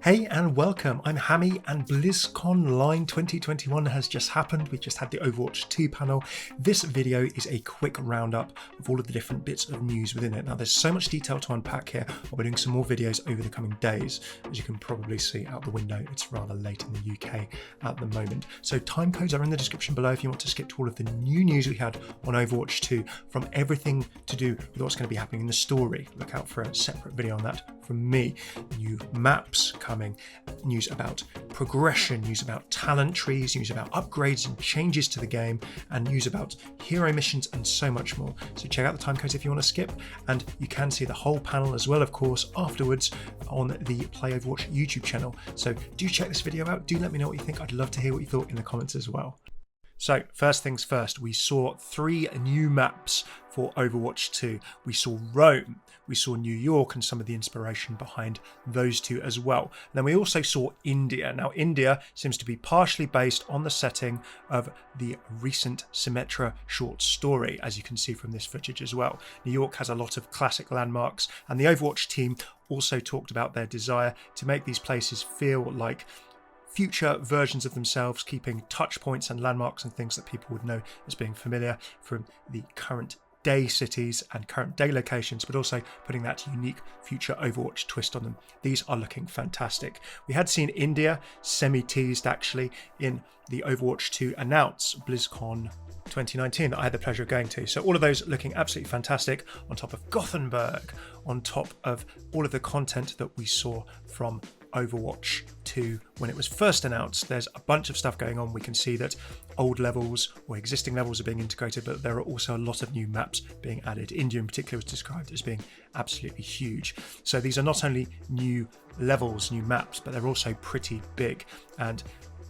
Hey and welcome, I'm Hammeh and BlizzConline 2021 has just happened. We've just had the Overwatch 2 panel. This video is a quick roundup of all of the different bits of news within it. Now there's so much detail to unpack here. I'll be doing some more videos over the coming days. As you can probably see out the window, it's rather late in the UK at the moment. So timecodes are in the description below if you want to skip to all of the new news we had on Overwatch 2, from everything to do with what's going to be happening in the story. Look out for a separate video on that from me. New maps coming, news about progression, news about talent trees, news about upgrades and changes to the game, and news about hero missions and so much more. So check out the timecodes if you want to skip, and you can see the whole panel as well, of course, afterwards on the Play Overwatch YouTube channel. So do check this video out. Do let me know what you think. I'd love to hear what you thought in the comments as well. So first things first, we saw 3 new maps for Overwatch 2. We saw Rome, we saw New York, and some of the inspiration behind those two as well. And then we also saw India. Now India seems to be partially based on the setting of the recent Symmetra short story, as you can see from this footage as well. New York has a lot of classic landmarks, and the Overwatch team also talked about their desire to make these places feel like future versions of themselves, keeping touch points and landmarks and things that people would know as being familiar from the current day cities and current day locations, but also putting that unique future Overwatch twist on them. These are looking fantastic. We had seen India semi-teased actually in the Overwatch 2 announce BlizzCon 2019 that I had the pleasure of going to. So all of those looking absolutely fantastic, on top of Gothenburg, on top of all of the content that we saw from Overwatch 2 when it was first announced. There's a bunch of stuff going on. We can see that old levels or existing levels are being integrated, but there are also a lot of new maps being added. India in particular was described as being absolutely huge. So these are not only new levels, new maps, but they're also pretty big, and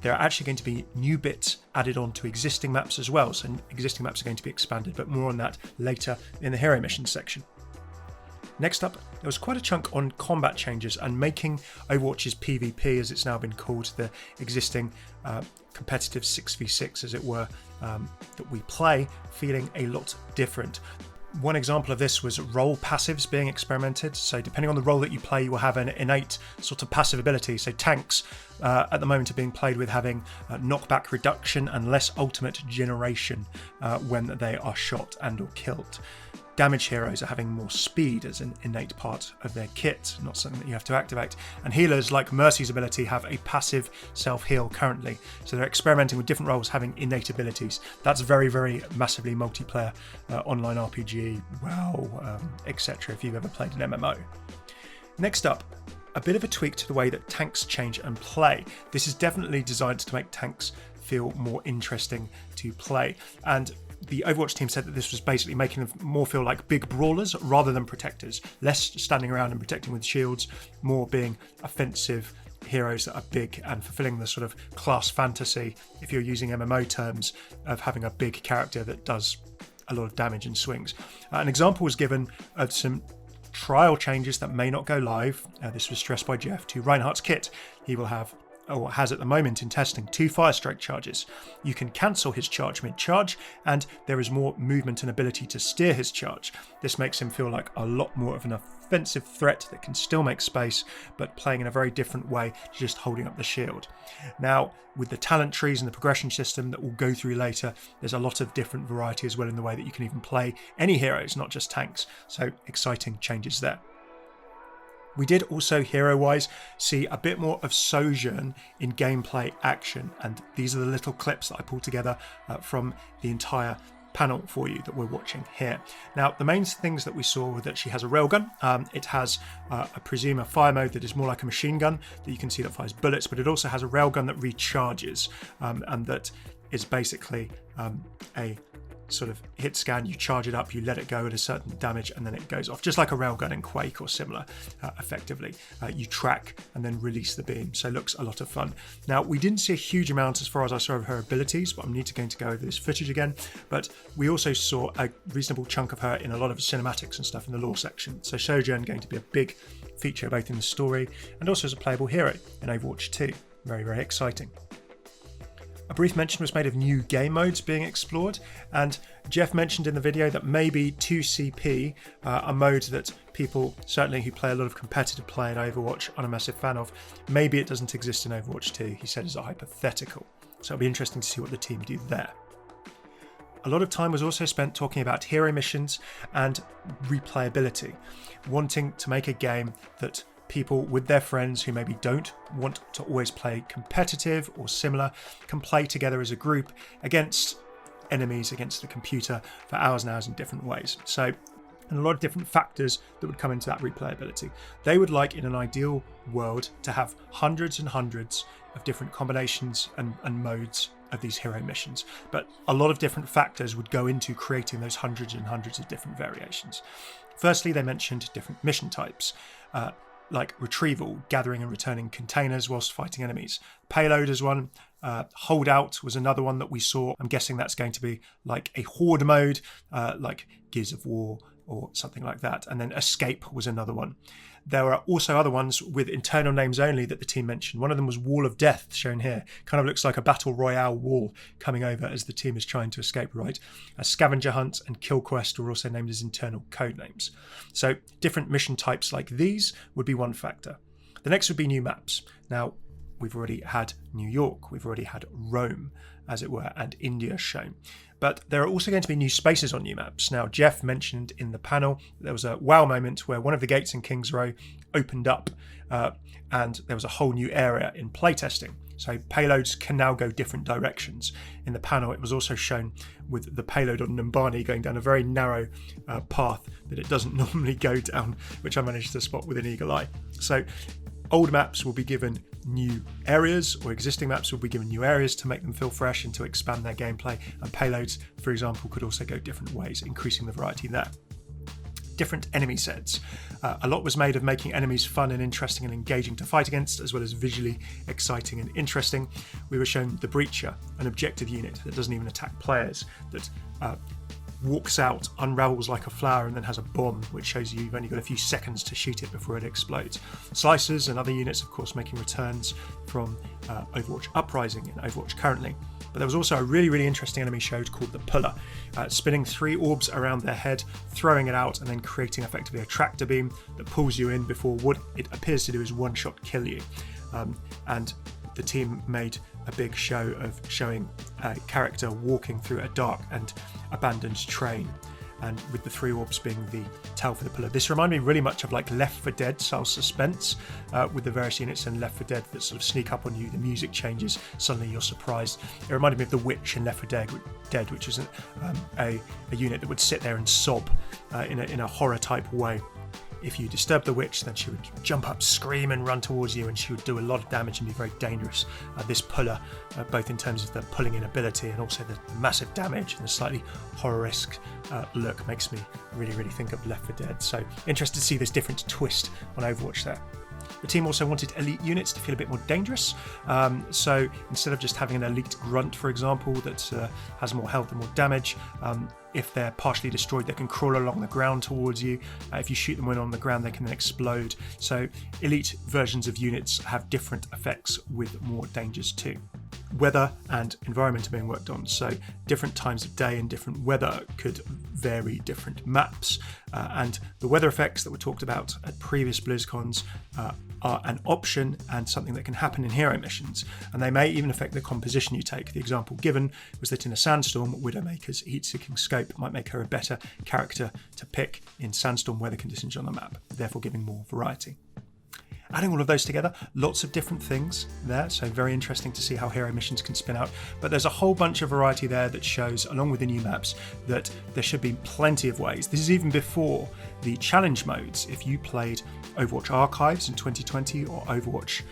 there are actually going to be new bits added on to existing maps as well. So existing maps are going to be expanded, but more on that later in the hero missions section. Next up, there was quite a chunk on combat changes and making Overwatch's PvP, as it's now been called, the existing competitive 6v6, as it were, that we play, feeling a lot different. One example of this was role passives being experimented. So depending on the role that you play, you will have an innate sort of passive ability. So tanks at the moment are being played with having knockback reduction and less ultimate generation when they are shot and or killed. Damage heroes are having more speed as an innate part of their kit, not something that you have to activate. And healers, like Mercy's ability, have a passive self-heal currently. So they're experimenting with different roles having innate abilities. That's very, very massively multiplayer, online RPG, WoW, etc. if you've ever played an MMO. Next up, a bit of a tweak to the way that tanks change and play. This is definitely designed to make tanks feel more interesting to play. And the Overwatch team said that this was basically making them more feel like big brawlers rather than protectors. Less standing around and protecting with shields, more being offensive heroes that are big and fulfilling the sort of class fantasy, if you're using MMO terms, of having a big character that does a lot of damage and swings. An example was given of some trial changes that may not go live. This was stressed by Jeff to Reinhardt's kit. He will have, or has at the moment in testing, 2 fire strike charges. You can cancel his charge mid-charge, and there is more movement and ability to steer his charge. This makes him feel like a lot more of an offensive threat that can still make space, but playing in a very different way to just holding up the shield. Now, with the talent trees and the progression system that we'll go through later, there's a lot of different variety as well in the way that you can even play any heroes, not just tanks. So exciting changes there. We did also, hero-wise, see a bit more of Sojourn in gameplay action, and these are the little clips that I pulled together from the entire panel for you that we're watching here. Now, the main things that we saw were that she has a railgun. It has, I presume, a fire mode that is more like a machine gun that you can see that fires bullets, but it also has a railgun that recharges, and that is basically a sort of hit scan, you charge it up, you let it go at a certain damage, and then it goes off, just like a railgun in Quake or similar. Effectively, you track and then release the beam, so it looks a lot of fun. Now, we didn't see a huge amount as far as I saw of her abilities, but I'm going to go over this footage again. But we also saw a reasonable chunk of her in a lot of cinematics and stuff in the lore section. So Sojourn going to be a big feature both in the story and also as a playable hero in Overwatch 2. Very, very exciting. A brief mention was made of new game modes being explored, and Jeff mentioned in the video that maybe 2CP, a mode that people, certainly who play a lot of competitive play in Overwatch, are a massive fan of, maybe it doesn't exist in Overwatch 2, he said as a hypothetical. So it'll be interesting to see what the team do there. A lot of time was also spent talking about hero missions and replayability, wanting to make a game that people with their friends who maybe don't want to always play competitive or similar can play together as a group against enemies, against the computer for hours and hours in different ways. So, and a lot of different factors that would come into that replayability. They would like, in an ideal world, to have hundreds and hundreds of different combinations and modes of these hero missions, but a lot of different factors would go into creating those hundreds and hundreds of different variations. Firstly, they mentioned different mission types, like retrieval, gathering and returning containers whilst fighting enemies. Payload is one. Holdout was another one that we saw. I'm guessing that's going to be like a horde mode, like Gears of War or something like that. And then escape was another one. There are also other ones with internal names only that the team mentioned. One of them was Wall of Death, shown here. Kind of looks like a battle royale wall coming over as the team is trying to escape, right? A Scavenger Hunt and Kill Quest were also named as internal code names. So different mission types like these would be one factor. The next would be new maps. Now, we've already had New York, we've already had Rome, as it were, and India shown. But there are also going to be new spaces on new maps. Now, Jeff mentioned in the panel there was a wow moment where one of the gates in King's Row opened up and there was a whole new area in playtesting. So payloads can now go different directions. In the panel, it was also shown with the payload on Numbani going down a very narrow path that it doesn't normally go down, which I managed to spot with an eagle eye. So old maps will be given new areas, or existing maps will be given new areas to make them feel fresh and to expand their gameplay. And payloads, for example, could also go different ways, increasing the variety there. Different enemy sets. A lot was made of making enemies fun and interesting and engaging to fight against, as well as visually exciting and interesting. We were shown the Breacher, an objective unit that doesn't even attack players, that walks out, unravels like a flower, and then has a bomb, which shows you you've only got a few seconds to shoot it before it explodes. Slicers and other units, of course, making returns from Overwatch Uprising and Overwatch currently. But there was also a really, really interesting enemy showed called the Puller, spinning 3 orbs around their head, throwing it out, and then creating effectively a tractor beam that pulls you in before what it appears to do is one-shot kill you. And the team made a big show of showing a character walking through a dark and abandoned train, and with the 3 orbs being the tell for the Puller. This reminded me really much of like Left 4 Dead style suspense, with the various units in Left 4 Dead that sort of sneak up on you, the music changes, suddenly you're surprised. It reminded me of the Witch in Left 4 Dead, which was a unit that would sit there and sob in a horror type way. If you disturb the witch, then she would jump up, scream and run towards you, and she would do a lot of damage and be very dangerous. This Puller, both in terms of the pulling in ability and also the massive damage and the slightly horror-esque look, makes me really, really think of Left 4 Dead. So interested to see this different twist on Overwatch there. The team also wanted elite units to feel a bit more dangerous. So instead of just having an elite grunt, for example, that has more health and more damage, if they're partially destroyed, they can crawl along the ground towards you. If you shoot them when on the ground, they can then explode. So elite versions of units have different effects with more dangers too. Weather and environment are being worked on, so different times of day and different weather could vary different maps. And the weather effects that were talked about at previous BlizzCons are an option and something that can happen in hero missions, and they may even affect the composition you take. The example given was that in a sandstorm, Widowmaker's heat-seeking scope might make her a better character to pick in sandstorm weather conditions on the map, therefore giving more variety. Adding all of those together, lots of different things there, so very interesting to see how hero missions can spin out. But there's a whole bunch of variety there that shows, along with the new maps, that there should be plenty of ways. This is even before the challenge modes. If you played Overwatch Archives in 2020 or Overwatch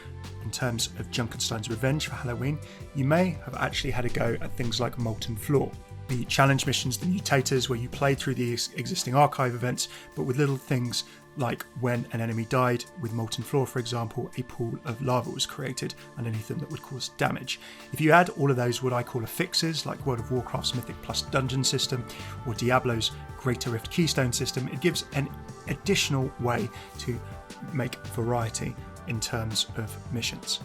in terms of Junkenstein's Revenge for Halloween, you may have actually had a go at things like Molten Floor. The challenge missions, the mutators, where you played through the existing archive events, but with little things like when an enemy died with Molten Floor, for example, a pool of lava was created underneath them that would cause damage. If you add all of those what I call affixes, like World of Warcraft's Mythic Plus Dungeon system or Diablo's Greater Rift Keystone system, it gives an additional way to make variety in terms of missions.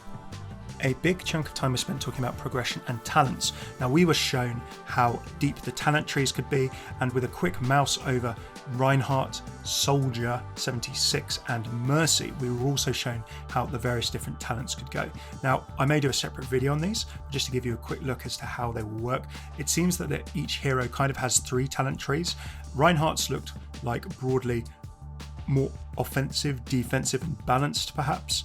A big chunk of time was spent talking about progression and talents. Now, we were shown how deep the talent trees could be, and with a quick mouse over Reinhardt, Soldier, 76 and Mercy, we were also shown how the various different talents could go. Now, I may do a separate video on these, just to give you a quick look as to how they will work. It seems that each hero kind of has 3 talent trees. Reinhardt's looked like broadly more offensive, defensive and balanced perhaps.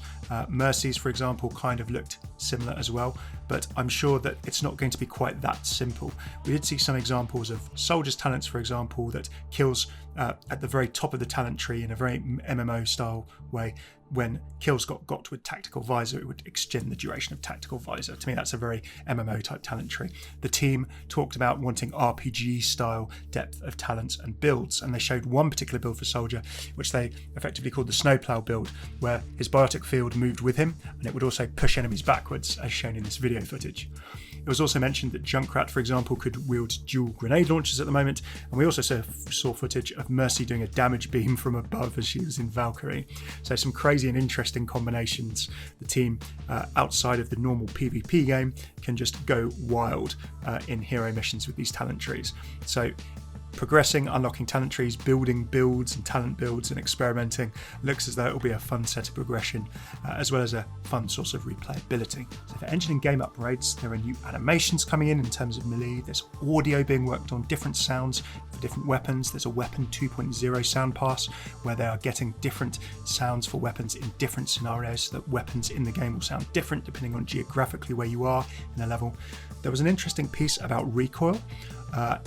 Mercy's, for example, kind of looked similar as well, but I'm sure that it's not going to be quite that simple. We did see some examples of Soldier's talents, for example, that kills at the very top of the talent tree in a very MMO style way. When kills got with Tactical Visor, it would extend the duration of Tactical Visor. To me, that's a very MMO type talent tree. The team talked about wanting RPG style depth of talents and builds, and they showed one particular build for Soldier, which they effectively called the Snowplow build, where his biotic field moved with him, and it would also push enemies backwards, as shown in this video footage. It was also mentioned that Junkrat, for example, could wield dual grenade launchers at the moment, and we also saw footage of Mercy doing a damage beam from above as she was in Valkyrie. So some crazy and interesting combinations. The team, outside of the normal PvP game, can just go wild in hero missions with these talent trees. So progressing, unlocking talent trees, building builds and talent builds and experimenting looks as though it will be a fun set of progression, as well as a fun source of replayability. So for engine and game upgrades, there are new animations coming in terms of melee. There's audio being worked on, different sounds for different weapons. There's a weapon 2.0 sound pass where they are getting different sounds for weapons in different scenarios, so that weapons in the game will sound different depending on geographically where you are in a level. There was an interesting piece about recoil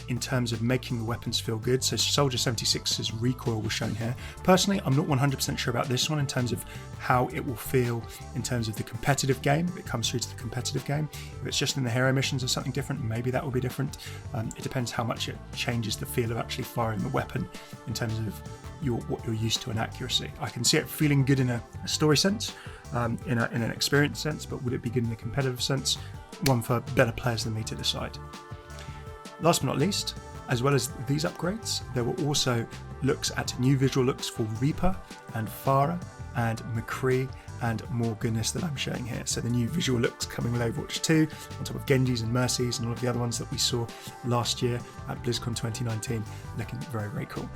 in terms of making the weapons feel good. So Soldier 76's recoil was shown here. Personally, I'm not 100% sure about this one in terms of how it will feel in terms of the competitive game, if it comes through to the competitive game. If it's just in the hero missions or something different, maybe that will be different. It depends how much it changes the feel of actually firing the weapon in terms of what you're used to in accuracy. I can see it feeling good in a story sense, in an experience sense, but would it be good in a competitive sense? One for better players than me to decide. Last but not least, as well as these upgrades, there were also looks at new visual looks for Reaper and Farah and McCree and more goodness that I'm showing here. So the new visual looks coming with Overwatch 2 on top of Genji's and Mercy's and all of the other ones that we saw last year at BlizzCon 2019, looking very, very cool.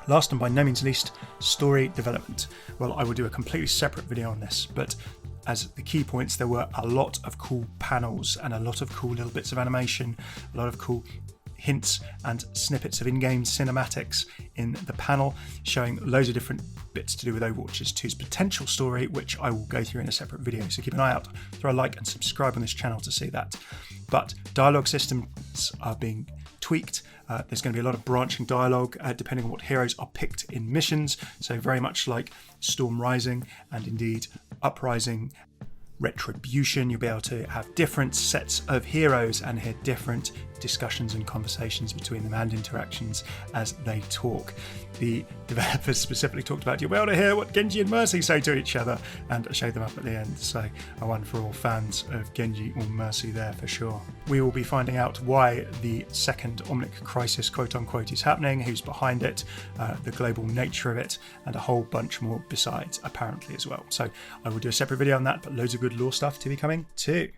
Last and by no means least, story development. Well, I will do a completely separate video on this, but as the key points, there were a lot of cool panels and a lot of cool little bits of animation, a lot of cool hints and snippets of in-game cinematics in the panel, showing loads of different bits to do with Overwatch 2's potential story, which I will go through in a separate video. So keep an eye out, throw a like and subscribe on this channel to see that. But dialogue systems are being tweaked. There's going to be a lot of branching dialogue depending on what heroes are picked in missions. So very much like Storm Rising and indeed Uprising, Retribution, you'll be able to have different sets of heroes and hear different discussions and conversations between them and interactions as they talk. The developers specifically talked about you'll be able to hear what Genji and Mercy say to each other and show them up at the end. So a one for all fans of Genji or Mercy there for sure. We will be finding out why the second Omnic crisis, quote unquote, is happening, who's behind it, the global nature of it, and a whole bunch more besides, apparently, as well. So I will do a separate video on that, but loads of good lore stuff to be coming too.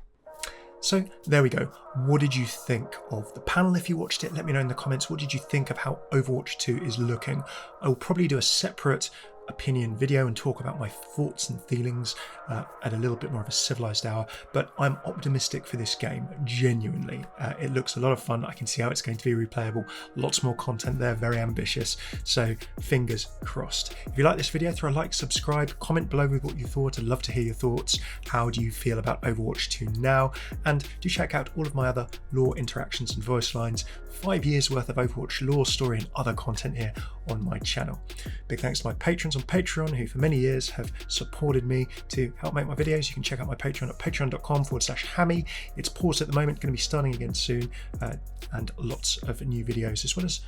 So there we go. What did you think of the panel? If you watched it, let me know in the comments. What did you think of how Overwatch 2 is looking? I will probably do a separate opinion video and talk about my thoughts and feelings at a little bit more of a civilized hour, but I'm optimistic for this game, genuinely. It looks a lot of fun. I can see how it's going to be replayable. Lots more content there, very ambitious, so fingers crossed. If you like this video, throw a like, subscribe, comment below with what you thought. I'd love to hear your thoughts. How do you feel about Overwatch 2 now? And do check out all of my other lore interactions and voice lines, 5 years worth of Overwatch lore, story and other content here on my channel. Big thanks to my patrons on Patreon who for many years have supported me to help make my videos. You can check out my Patreon at patreon.com/Hammeh. It's paused at the moment, going to be starting again soon, and lots of new videos as well as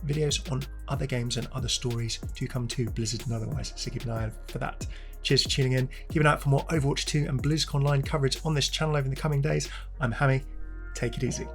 videos on other games and other stories to come to Blizzard and otherwise, so keep an eye out for that. Cheers for tuning in. Keep an eye out for more Overwatch 2 and BlizzConline coverage on this channel over the coming days. I'm Hammeh. Take it easy.